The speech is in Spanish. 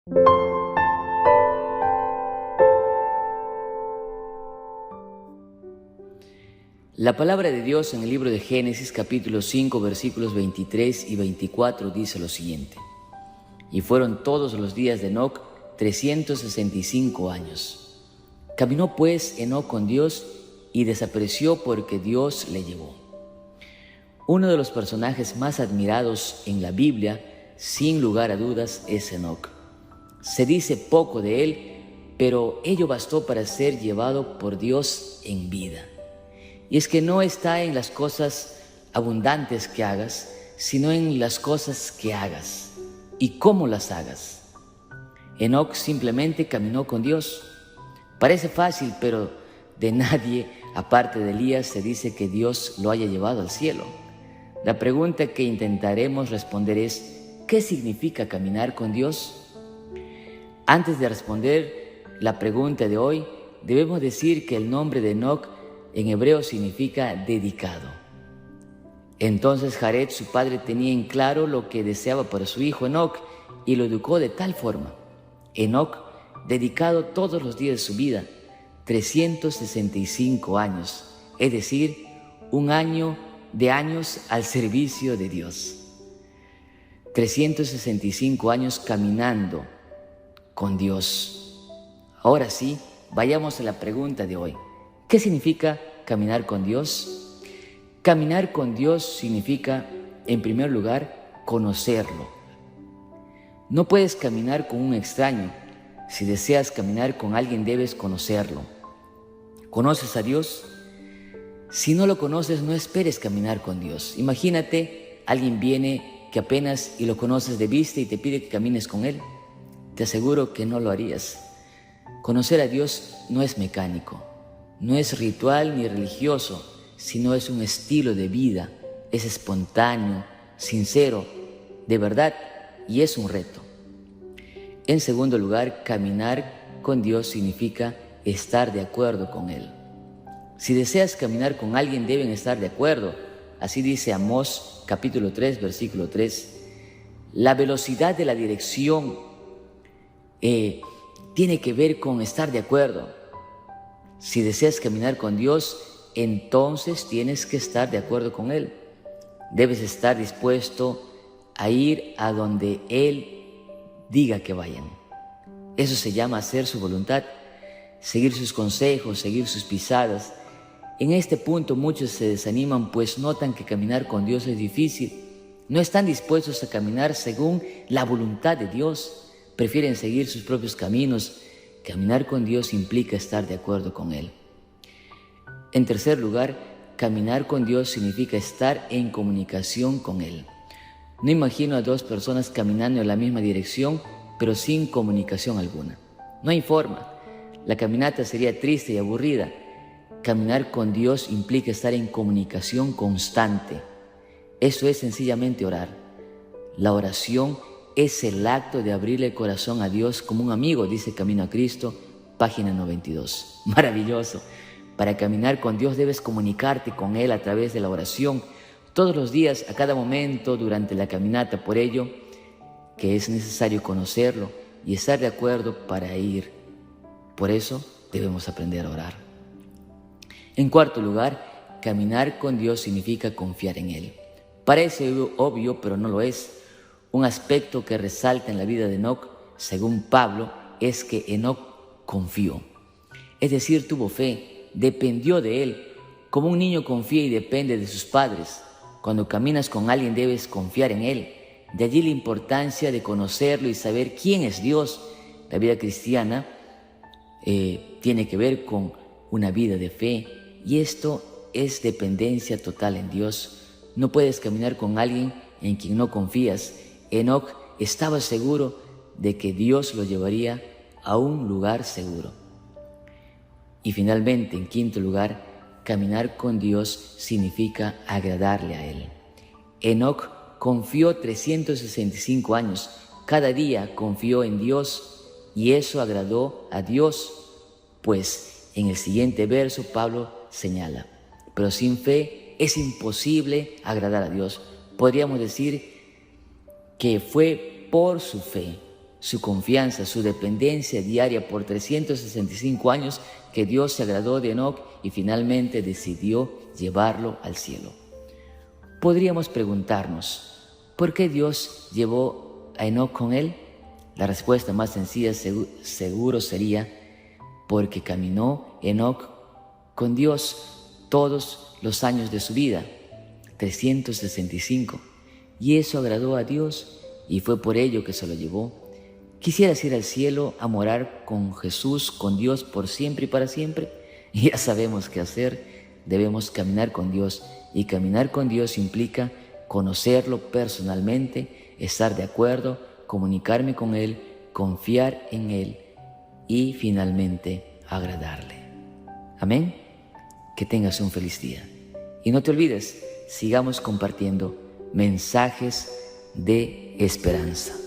La palabra de Dios en el libro de Génesis capítulo 5 versículos 23 y 24 dice lo siguiente: Y fueron todos los días de Enoc 365 años. Caminó pues Enoc con Dios y desapareció porque Dios le llevó. Uno de los personajes más admirados en la Biblia, sin lugar a dudas, es Enoc. Se dice poco de él, pero ello bastó para ser llevado por Dios en vida. Y es que no está en las cosas abundantes que hagas, sino en las cosas que hagas y cómo las hagas. Enoc simplemente caminó con Dios. Parece fácil, pero de nadie, aparte de Elías, se dice que Dios lo haya llevado al cielo. La pregunta que intentaremos responder es: ¿qué significa caminar con Dios? Antes de responder la pregunta de hoy, debemos decir que el nombre de Enoc en hebreo significa dedicado. Entonces Jared, su padre, tenía en claro lo que deseaba para su hijo Enoc y lo educó de tal forma. Enoc, dedicado todos los días de su vida, 365 años, es decir, un año de años al servicio de Dios. 365 años caminando con Dios. Ahora sí, vayamos a la pregunta de hoy. ¿Qué significa caminar con Dios? Caminar con Dios significa, en primer lugar, conocerlo. No puedes caminar con un extraño. Si deseas caminar con alguien, debes conocerlo. ¿Conoces a Dios? Si no lo conoces, no esperes caminar con Dios. Imagínate, alguien viene que apenas y lo conoces de vista y te pide que camines con él. Te aseguro que no lo harías. Conocer a Dios no es mecánico. No es ritual ni religioso, sino es un estilo de vida, es espontáneo, sincero, de verdad, y es un reto. En segundo lugar, caminar con Dios significa estar de acuerdo con Él. Si deseas caminar con alguien, deben estar de acuerdo. Así dice Amós capítulo 3, versículo 3. La velocidad de la dirección tiene que ver con estar de acuerdo. Si deseas caminar con Dios, entonces tienes que estar de acuerdo con Él. Debes estar dispuesto a ir a donde Él diga que vayan. Eso se llama hacer su voluntad, seguir sus consejos, seguir sus pisadas. En este punto muchos se desaniman, pues notan que caminar con Dios es difícil. No están dispuestos a caminar según la voluntad de Dios. Prefieren seguir sus propios caminos. Caminar con Dios implica estar de acuerdo con Él. En tercer lugar, caminar con Dios significa estar en comunicación con Él. No imagino a dos personas caminando en la misma dirección, pero sin comunicación alguna. No hay forma. La caminata sería triste y aburrida. Caminar con Dios implica estar en comunicación constante. Eso es sencillamente orar. La oración es el acto de abrirle el corazón a Dios como un amigo, dice Camino a Cristo, página 92. Maravilloso. Para caminar con Dios debes comunicarte con Él a través de la oración, todos los días, a cada momento, durante la caminata. Por ello, que es necesario conocerlo y estar de acuerdo para ir. Por eso, debemos aprender a orar. En cuarto lugar, caminar con Dios significa confiar en Él. Parece obvio, pero no lo es. Un aspecto que resalta en la vida de Enoc, según Pablo, es que Enoc confió. Es decir, tuvo fe, dependió de Él, como un niño confía y depende de sus padres. Cuando caminas con alguien debes confiar en Él. De allí la importancia de conocerlo y saber quién es Dios. La vida cristiana tiene que ver con una vida de fe, y esto es dependencia total en Dios. No puedes caminar con alguien en quien no confías. Enoc estaba seguro de que Dios lo llevaría a un lugar seguro. Y finalmente, en quinto lugar, caminar con Dios significa agradarle a Él. Enoc confió 365 años. Cada día confió en Dios y eso agradó a Dios, pues en el siguiente verso Pablo señala: pero sin fe es imposible agradar a Dios. Podríamos decir que fue por su fe, su confianza, su dependencia diaria por 365 años que Dios se agradó de Enoc y finalmente decidió llevarlo al cielo. Podríamos preguntarnos, ¿por qué Dios llevó a Enoc con él? La respuesta más sencilla seguro sería porque caminó Enoc con Dios todos los años de su vida, 365, y eso agradó a Dios y fue por ello que se lo llevó. ¿Quisieras ir al cielo a morar con Jesús, con Dios por siempre y para siempre? Ya sabemos qué hacer, debemos caminar con Dios, y caminar con Dios implica conocerlo personalmente, estar de acuerdo, comunicarme con Él, confiar en Él y finalmente agradarle. Amén. Que tengas un feliz día. Y no te olvides, sigamos compartiendo mensajes de esperanza.